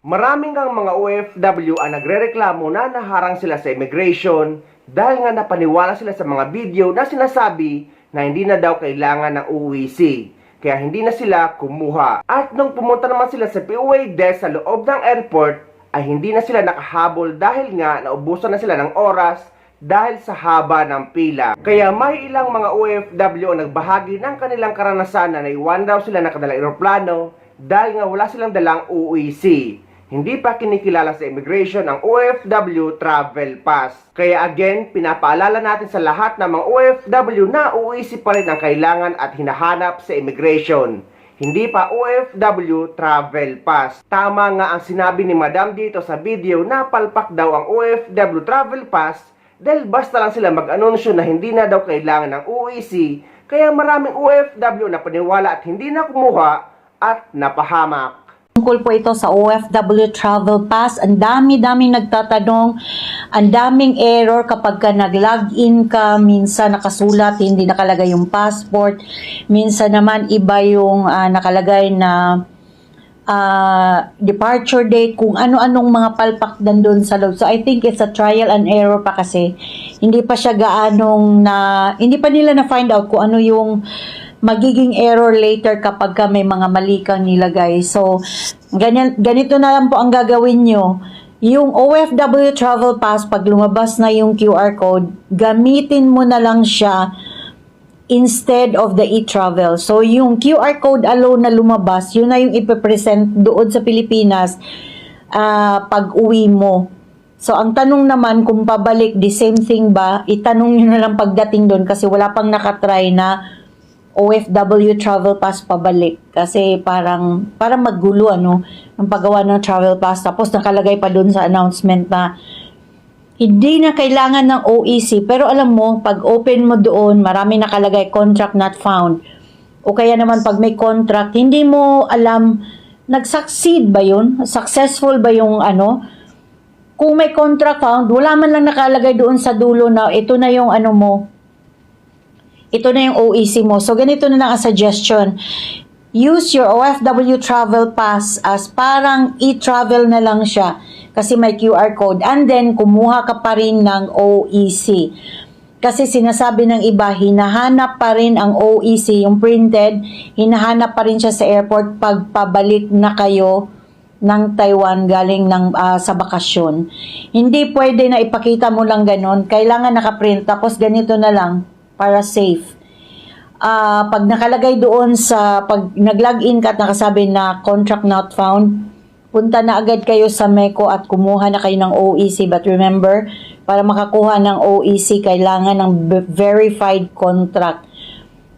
Maraming ang mga OFW ang nagrereklamo na naharang sila sa immigration dahil nga napaniwala sila sa mga video na sinasabi na hindi na daw kailangan ng UEC. Kaya hindi na sila kumuha. At nung pumunta naman sila sa POA desk sa loob ng airport, ay hindi na sila nakahabol dahil nga naubusan na sila ng oras dahil sa haba ng pila. Kaya may ilang mga OFW ang nagbahagi ng kanilang karanasan na naiwan daw sila nakadalang eroplano dahil nga wala silang dalang UEC. Hindi pa kinikilala sa immigration ang OFW Travel Pass. Kaya again, pinapaalala natin sa lahat ng mga OFW na UEC pa rin ang kailangan at hinahanap sa immigration. Hindi pa OFW Travel Pass. Tama nga ang sinabi ni Madam dito sa video na palpak daw ang OFW Travel Pass dahil basta lang sila mag-anunsyo na hindi na daw kailangan ng UEC. Kaya maraming OFW na paniwala at hindi na kumuha at napahamak. Tungkol po ito sa OFW Travel Pass. Ang dami-daming nagtatanong, ang daming error kapag ka nag-login ka, minsan nakasulat, hindi nakalagay yung passport, minsan naman iba yung nakalagay na departure date, kung ano-anong mga palpak doon sa loob. So I think it's a trial and error pa kasi hindi pa siya hindi pa nila na-find out kung ano yung magiging error later kapag ka may mga mali kang nilagay. So, ganito na lang po ang gagawin nyo. Yung OFW Travel Pass, pag lumabas na yung QR code, gamitin mo na lang siya instead of the e-travel. So, yung QR code alone na lumabas, yun na yung ipipresent doon sa Pilipinas pag uwi mo. So, ang tanong naman kung pabalik, the same thing ba? Itanong nyo na lang pagdating doon kasi wala pang nakatry na OFW Travel Pass pabalik. Kasi parang maggulo ng paggawa ng Travel Pass. Tapos nakalagay pa doon sa announcement na hindi na kailangan ng OEC. Pero alam mo, pag open mo doon, marami nakalagay contract not found. O kaya naman pag may contract, hindi mo alam, nag-succeed ba yun? Successful ba yung Kung may contract found, wala man lang nakalagay doon sa dulo na ito na yung mo. Ito na yung OEC mo. So, ganito na lang ang suggestion. Use your OFW Travel Pass as parang e-travel na lang siya. Kasi may QR code. And then, kumuha ka pa rin ng OEC. Kasi sinasabi ng iba, hinahanap pa rin ang OEC, yung printed, hinahanap pa rin siya sa airport pag pabalik na kayo ng Taiwan galing sa bakasyon. Hindi pwede na ipakita mo lang ganon. Kailangan nakaprint. Tapos ganito na lang para safe. Pag nakalagay doon pag nag-login ka at nakasabi na contract not found, punta na agad kayo sa MECO at kumuha na kayo ng OEC. But remember, para makakuha ng OEC, kailangan ng verified contract.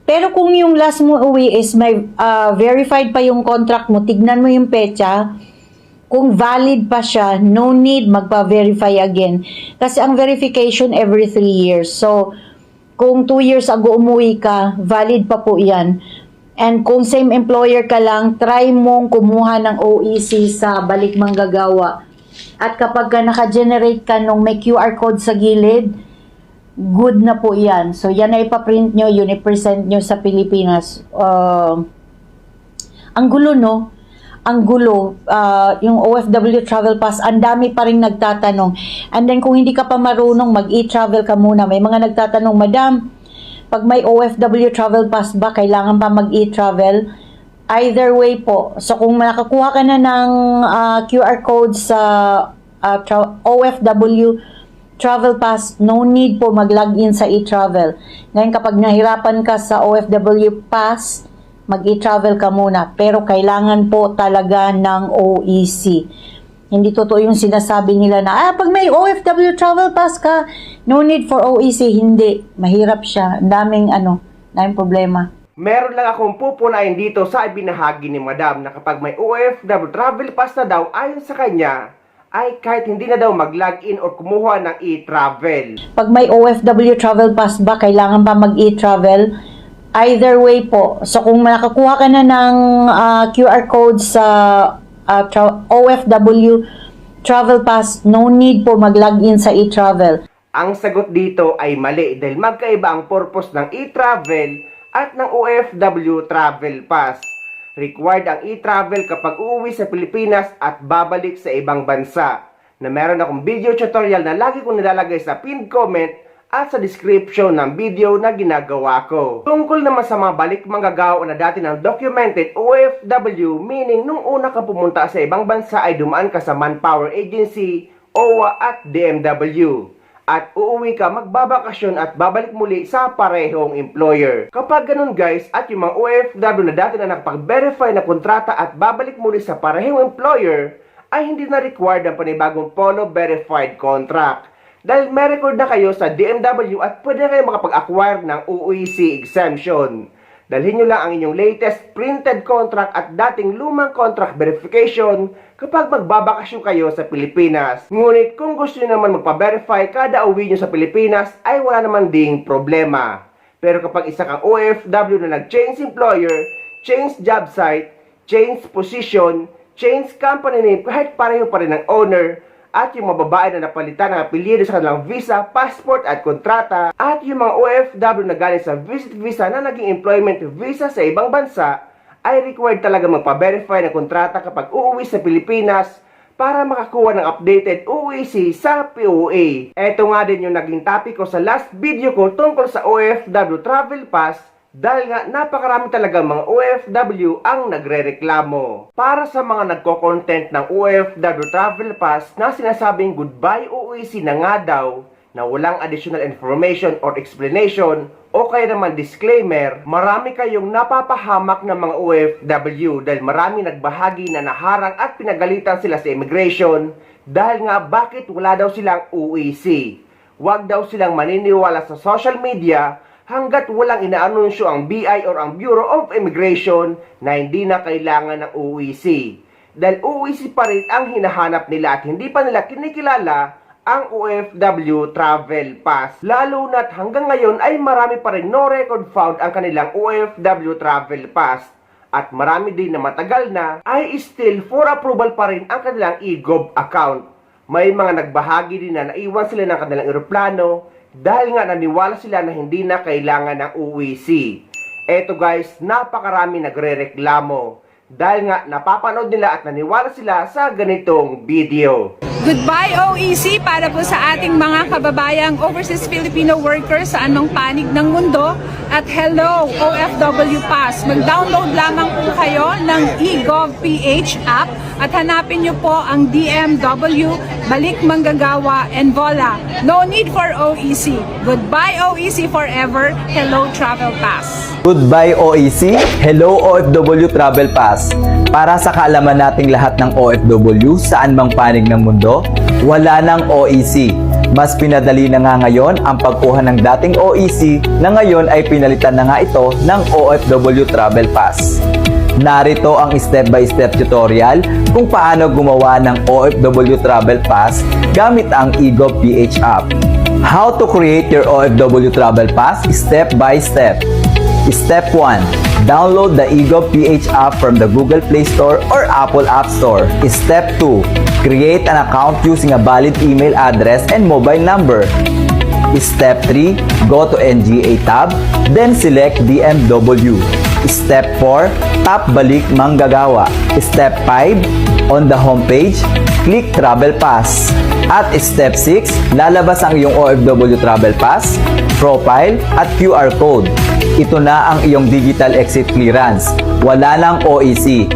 Pero kung yung last mo uwi is may verified pa yung contract mo, tignan mo yung petsa, kung valid pa siya, no need magpa-verify again. Kasi ang verification every 3 years. So, kung 2 years ago umuwi ka, valid pa po yan. And kung same employer ka lang, try mong kumuha ng OEC sa balik manggagawa. At kapag ka naka-generate ka nung may QR code sa gilid, good na po yan. So, yan na ipaprint nyo, yun i-present nyo sa Pilipinas. Ang gulo, no? Ang gulo, yung OFW Travel Pass, ang dami pa rin nagtatanong. And then kung hindi ka pa marunong, mag-e-travel ka muna. May mga nagtatanong, Madam, pag may OFW Travel Pass ba, kailangan pa mag-e-travel? Either way po. So kung nakakuha ka na ng QR code sa OFW Travel Pass, no need po mag-login sa e-travel. Ngayon kapag nahirapan ka sa OFW Pass, mag-e-travel ka muna. Pero kailangan po talaga ng OEC. Hindi totoo yung sinasabi nila na, pag may OFW Travel Pass ka, no need for OEC. Hindi. Mahirap siya. Daming problema. Meron lang akong pupunayin dito sa ibinahagi ni Madam na kapag may OFW Travel Pass na daw ayon sa kanya, ay kahit hindi na daw mag-login o kumuha ng e-travel. Pag may OFW Travel Pass ba, kailangan pa mag-e-travel? Either way po. So kung nakakuha ka na ng QR code sa OFW Travel Pass, no need po mag-login sa e-travel. Ang sagot dito ay mali dahil magkaiba ang purpose ng e-travel at ng OFW Travel Pass. required ang e-travel kapag uuwi sa Pilipinas at babalik sa ibang bansa. Na meron akong video tutorial na lagi kong nilalagay sa pinned comment at sa description ng video na ginagawa ko. Tungkol naman sa mga balik manggagawa na dati ng documented OFW, meaning nung una ka pumunta sa ibang bansa ay dumaan ka sa Manpower Agency, OWA at DMW. At uuwi ka, magbabakasyon at babalik muli sa parehong employer. Kapag ganun guys, at yung mga OFW na dati na nakapag-verify na kontrata at babalik muli sa parehong employer, ay hindi na required ang panibagong Polo Verified Contract. Dahil may record na kayo sa DMW at pwede kayo makapag-acquire ng OEC exemption. Dalhin nyo lang ang inyong latest printed contract at dating lumang contract verification kapag magbabakasyon kayo sa Pilipinas. Ngunit kung gusto nyo naman magpa-verify kada uwi nyo sa Pilipinas ay wala naman ding problema. Pero kapag isa kang OFW na nag-change employer, change job site, change position, change company name kahit pareho pa rin ng owner, at yung mga babae na napalitan ng apelyido sa kanilang visa, passport at kontrata, at yung mga OFW na galing sa visit visa na naging employment visa sa ibang bansa, ay required talaga magpa-verify ng kontrata kapag uuwi sa Pilipinas para makakuha ng updated OEC sa POA. Ito nga din yung naging topic ko sa last video ko tungkol sa OFW Travel Pass, dahil nga napakarami talaga mga OFW ang nagrereklamo. Para sa mga nagko-content ng OFW Travel Pass na sinasabing goodbye OEC na nga daw, na walang additional information or explanation o kaya naman disclaimer, marami kayong napapahamak ng mga OFW dahil marami nagbahagi na naharang at pinagalitan sila sa immigration dahil nga bakit wala daw silang OEC. Huwag daw silang maniniwala sa social media hanggat walang inaanunsyo ang BI or ang Bureau of Immigration na hindi na kailangan ng OEC. Dahil OEC pa rin ang hinahanap nila at hindi pa nila kinikilala ang OFW Travel Pass. Lalo na't hanggang ngayon ay marami pa rin no record found ang kanilang OFW Travel Pass. At marami din na matagal na ay still for approval pa rin ang kanilang e-gov account. May mga nagbahagi din na naiwan sila ng kanilang eroplano dahil nga naniwala sila na hindi na kailangan ng OEC. Eto guys, napakarami nagrereklamo dahil nga napapanood nila at naniwala sila sa ganitong video. Goodbye OEC para po sa ating mga kababayang overseas Filipino workers sa anong panig ng mundo, at hello OFW Pass. Mag-download lamang po kayo ng eGovPH app at hanapin nyo po ang DMW, Balik Manggagawa, and voila, no need for OEC. Goodbye OEC forever, hello Travel Pass. Goodbye OEC, hello OFW Travel Pass. Para sa kaalaman nating lahat ng OFW saan mang panig ng mundo, wala nang OEC. Mas pinadali na nga ngayon ang pagkuha ng dating OEC na ngayon ay pinalitan na nga ito ng OFW Travel Pass. Narito ang step-by-step tutorial kung paano gumawa ng OFW Travel Pass gamit ang eGovPH app. How to create your OFW Travel Pass step by step. Step 1. Download the eGovPH app from the Google Play Store or Apple App Store. Step 2. Create an account using a valid email address and mobile number. Step 3. Go to NGA tab, then select DMW. Step 4. Tap Balik Manggagawa. Step 5. On the homepage, click Travel Pass. At Step 6, lalabas ang iyong OFW Travel Pass, profile at QR code. Ito na ang iyong digital exit clearance. Wala nang OEC.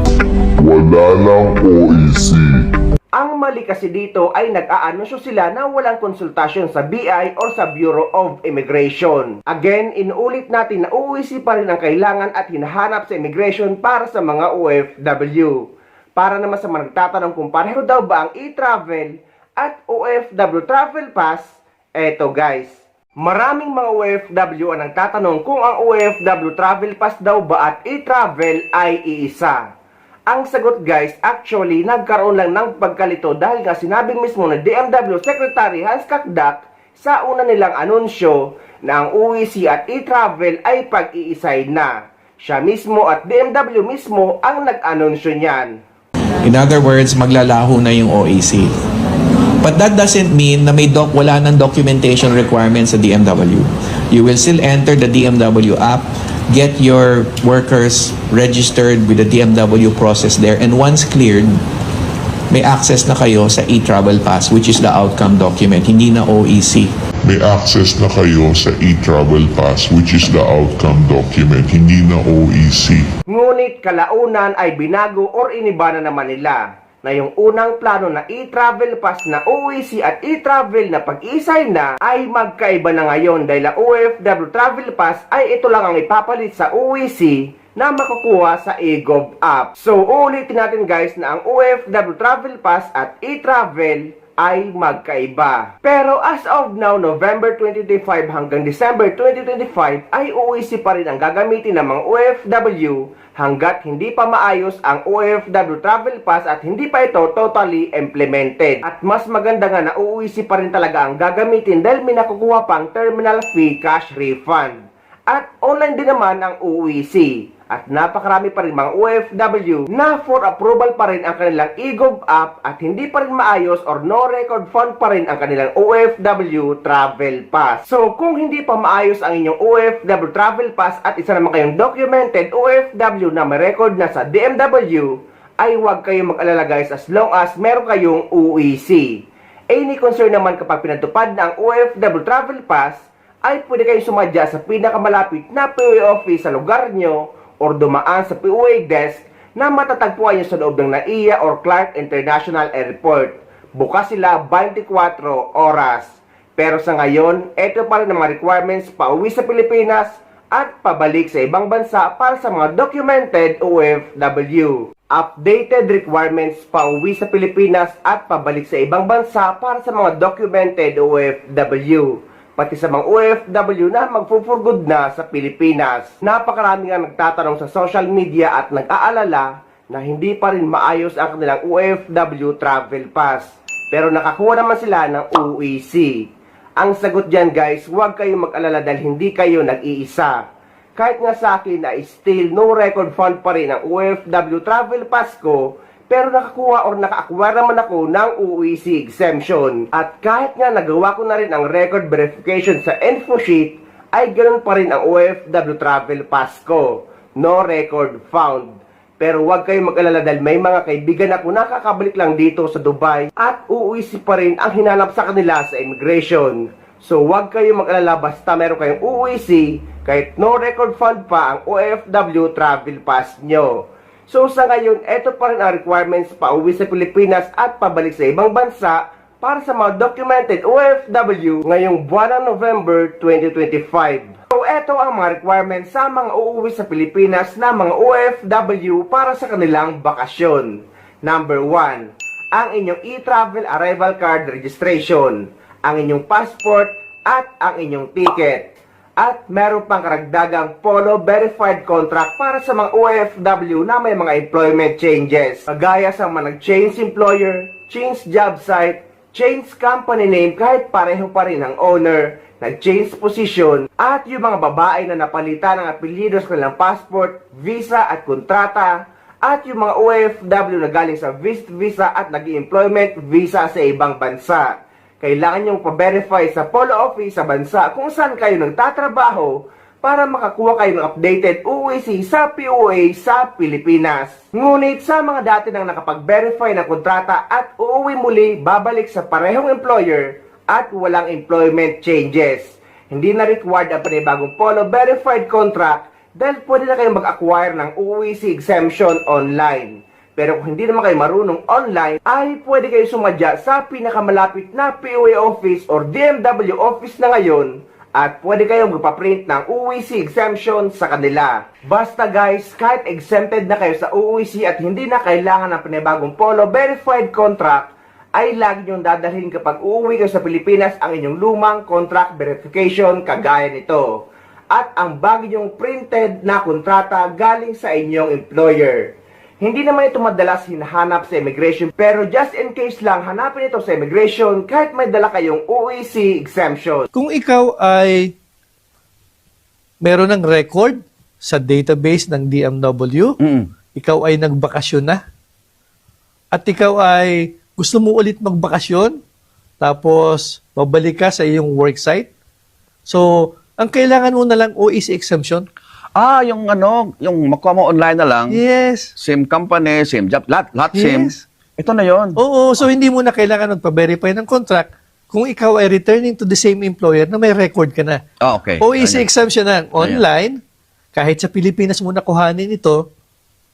Ang mali kasi dito ay nag-aanunsyo sila na walang konsultasyon sa BI or sa Bureau of Immigration. Again, inuulit natin na OEC pa rin ang kailangan at hinahanap sa immigration para sa mga OFW. Para naman sa mga nagtatanong kung pareho daw ba ang e-travel at OFW Travel Pass, eto guys. Maraming mga OFW ang nagtatanong kung ang OFW Travel Pass daw ba at e-travel ay iisa. Ang sagot guys, actually nagkaroon lang ng pagkalito dahil nga sinabing mismo na DMW Secretary Hans Kakdak sa una nilang anunsyo na ang OEC at e-travel ay pag-iisay na. Siya mismo at DMW mismo ang nag-anunsyo niyan. In other words, maglalaho na yung OEC. But that doesn't mean na wala ng documentation requirements sa DMW. You will still enter the DMW app, get your workers registered with the DMW process there, and once cleared, may access na kayo sa e-travel pass, which is the outcome document, hindi na OEC. May access na kayo sa e-travel pass, which is the outcome document, hindi na OEC. Ngunit kalaunan ay binago or iniba na naman nila na yung unang plano na e-travel pass na OEC at e-travel na pag-isay na ay magkaiba na ngayon dahil ang OFW Travel Pass ay ito lang ang ipapalit sa OEC na makukuha sa eGov app. So ulitin natin guys na ang OFW Travel Pass at e-travel ay magkaiba. Pero as of now, November 2025 hanggang December 2025 ay OEC pa rin ang gagamitin ng mga OFW hanggat hindi pa maayos ang OFW Travel Pass at hindi pa ito totally implemented. At mas maganda nga na OEC pa rin talaga ang gagamitin dahil may nakukuha pang terminal fee cash refund. At online din naman ang OEC. At napakarami pa rin mga OFW na for approval pa rin ang kanilang eGov app at hindi pa rin maayos or no record fund pa rin ang kanilang OFW Travel Pass. So kung hindi pa maayos ang inyong OFW Travel Pass at isa naman kayong documented OFW na may record na sa DMW, ay huwag kayong mag-alala guys as long as meron kayong OEC. Any concern naman kapag pinatupad na ang OFW Travel Pass, ay pwede kayong sumadya sa pinakamalapit na POA office sa lugar nyo or dumaan sa POA desk na matatagpuan nyo sa loob ng NAIA or Clark International Airport. Bukas sila 24 oras. Pero sa ngayon, ito pa rin ang mga requirements pauwi sa Pilipinas at pabalik sa ibang bansa para sa mga documented OFW. Updated requirements pauwi sa Pilipinas at pabalik sa ibang bansa para sa mga documented OFW. Pati sa mga OFW na magpo-for good na sa Pilipinas. Napakarami nga nagtatanong sa social media at nag-aalala na hindi pa rin maayos ang kanilang OFW Travel Pass. Pero nakakuha naman sila ng OEC. Ang sagot dyan guys, huwag kayong mag-alala dahil hindi kayo nag-iisa. Kahit nga sa akin na still no record fund pa rin ang OFW Travel Pass ko, pero nakakuha or naka-acquire naman ako ng OEC exemption. At kahit nga nagawa ko na rin ang record verification sa InfoSheet, ay ganoon pa rin ang OFW Travel Pass ko. No record found. Pero huwag kayong mag-alala dahil may mga kaibigan ako nakakabalik lang dito sa Dubai at OEC pa rin ang hinanap sa kanila sa immigration. So huwag kayong mag-alala basta meron kayong OEC kahit no record fund pa ang OFW Travel Pass nyo. So sa ngayon, ito pa rin ang requirements pauwi sa Pilipinas at pabalik sa ibang bansa para sa mga documented OFW ngayong buwan ng November 2025. So ito ang mga requirements sa mga uuwi sa Pilipinas na mga OFW para sa kanilang bakasyon. Number 1, ang inyong e-travel arrival card registration, ang inyong passport at ang inyong ticket. At meron pang karagdagang Polo Verified Contract para sa mga OFW na may mga employment changes. Kagaya sa mga nag-change employer, change job site, change company name kahit pareho pa rin ang owner, nag-change position, at yung mga babae na napalitan ng apelyido sa kanilang passport, visa at kontrata, at yung mga OFW na galing sa visit visa at nag-employment visa sa ibang bansa. Kailangan nyong pa-verify sa Polo Office sa bansa kung saan kayo nagtatrabaho para makakuha kayo ng updated OEC sa POA sa Pilipinas. Ngunit sa mga dati nang nakapag-verify ng kontrata at uuwi muli babalik sa parehong employer at walang employment changes, hindi na required ang panibagong Polo Verified Contract dahil pwede na kayong mag-acquire ng OEC exemption online. Pero kung hindi naman kayo marunong online, ay pwede kayo sumadya sa pinakamalapit na POA office or DMW office na ngayon at pwede kayong magpaprint ng OEC exemption sa kanila. Basta guys, kahit exempted na kayo sa OEC at hindi na kailangan ng panibagong Polo Verified Contract, ay lagi nyong dadalhin kapag uuwi kayo sa Pilipinas ang inyong lumang contract verification kagaya nito. At ang bago nyong printed na kontrata galing sa inyong employer. Hindi naman ito madalas hinahanap sa immigration, pero just in case lang hanapin ito sa immigration kahit may dala kayong OEC exemption. Kung ikaw ay meron ng record sa database ng DMW, ikaw ay nagbakasyon na, at ikaw ay gusto mo ulit magbakasyon, tapos babalik ka sa iyong worksite, so ang kailangan mo na lang OEC exemption. Yung yung makuha mo online na lang, Yes. same company, same job, lahat same. Yes. Ito na yon. Oo, so hindi mo na kailangan magpa-verify ng contract kung ikaw ay returning to the same employer na may record ka na. Okay. OEC Ayan. exemption na online, kahit sa Pilipinas mo nakuhanin ito,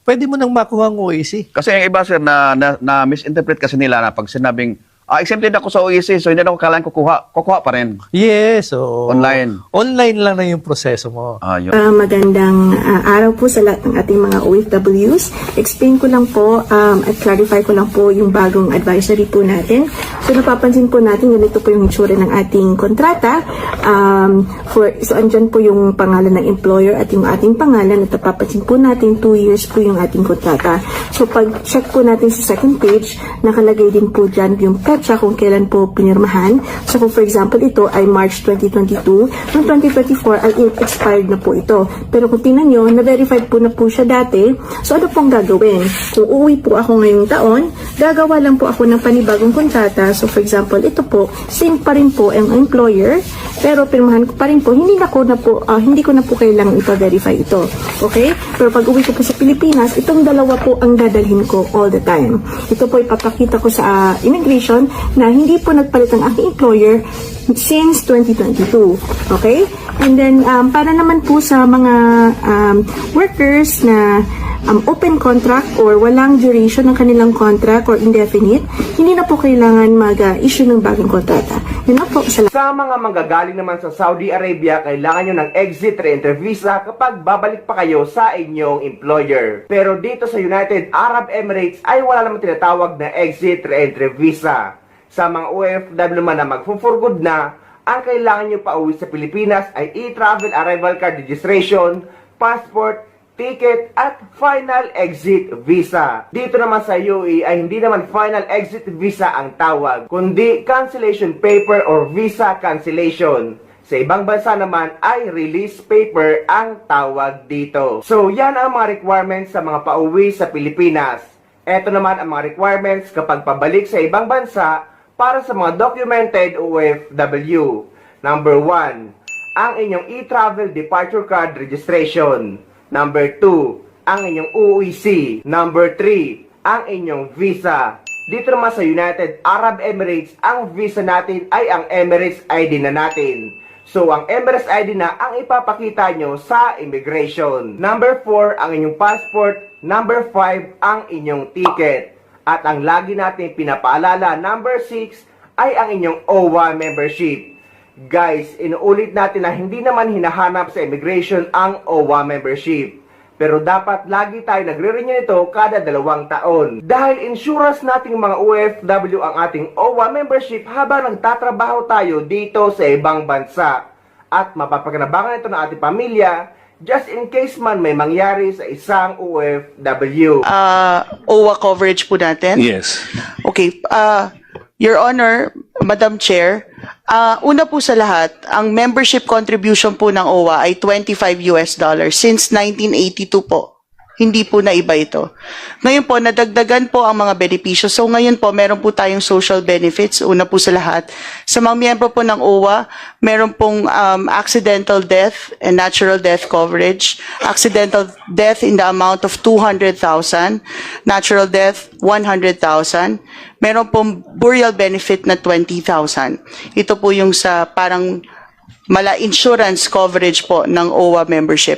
pwede mo nang makuha ang OEC. Kasi yung iba, sir, na misinterpret kasi nila na pag sinabing, exempted ako sa OEC, so hindi na ako kailangan kukuha pa rin. Yes, so Online. Online lang na yung proseso mo. Yun. Magandang araw po sa lahat ng ating mga OFWs. Explain ko lang po at clarify ko lang po yung bagong advisory po natin. So napapansin po natin, ganito po yung itsura ng ating kontrata. So andyan po yung pangalan ng employer at yung ating pangalan at napapansin po natin 2 years po yung ating kontrata. So pag check po natin sa second page, nakalagay din po dyan yung petsa kung kailan po pinirmahan. So kung for example ito ay March 2022, noong 2024 ay expired na po ito. Pero kung tingnan nyo, na-verified po na po siya dati. So ano pong gagawin? Kung uuwi po ako ngayong taon, gagawa lang po ako ng panibagong kontrata. So for example, ito po, same pa rin po ang employer, pero pirmahan ko pa rin po, hindi ko na po kailangan ipa-verify ito. Okay? Pero pag uwi ko po sa Pilipinas, itong dalawa po ang dadalhin ko all the time. Ito po ipapakita ko sa immigration na hindi po nagpalit ang aking employer since 2022. Okay? And then, para naman po sa mga workers na open contract or walang duration ng kanilang contract or indefinite, hindi na po kailangan mag-issue ng bagong kontrata. Yun na po. Salamat. Sa mga manggagaling naman sa Saudi Arabia, kailangan nyo ng exit re-enter visa kapag babalik pa kayo sa inyong employer. Pero dito sa United Arab Emirates ay wala naman tinatawag na exit re-enter visa. Sa mga OFW man na mag-for good na, ang kailangan nyo pa uwi sa Pilipinas ay e-travel arrival card registration, passport, ticket, at final exit visa. Dito naman sa UAE ay hindi naman final exit visa ang tawag, kundi cancellation paper or visa cancellation. Sa ibang bansa naman ay release paper ang tawag dito. So yan ang mga requirements sa mga pauwi sa Pilipinas. Ito naman ang mga requirements kapag pabalik sa ibang bansa para sa mga documented OFW. Number 1, ang inyong e-travel departure card registration. Number 2, ang inyong OEC. Number 3, ang inyong visa. Dito naman sa United Arab Emirates, ang visa natin ay ang Emirates ID na natin. So, ang Emirates ID na ang ipapakita nyo sa immigration. Number 4, ang inyong passport. Number 5, ang inyong ticket. At ang lagi natin pinapaalala, number 6, ay ang inyong OWA membership. Guys, inuulit natin na hindi naman hinahanap sa immigration ang OWA membership. Pero dapat lagi tayo nagre-renew nito kada 2 taon. Dahil insurance nating mga OFW ang ating OWA membership habang nagtatrabaho tayo dito sa ibang bansa. At mapapakinabangan ito ng ating pamilya just in case man may mangyari sa isang OFW. OWA coverage po natin? Yes. Okay. Your Honor, Madam Chair, una po sa lahat, ang membership contribution po ng OWA ay $25 since 1982 po. Hindi po na iba ito. Ngayon po, nadagdagan po ang mga benepisyo. So ngayon po, meron po tayong social benefits. Una po sa lahat. Sa mga miyembro po ng OWA, meron pong accidental death and natural death coverage. Accidental death in the amount of 200,000. Natural death, 100,000. Meron pong burial benefit na 20,000. Ito po yung sa parang mala insurance coverage po ng OWA membership.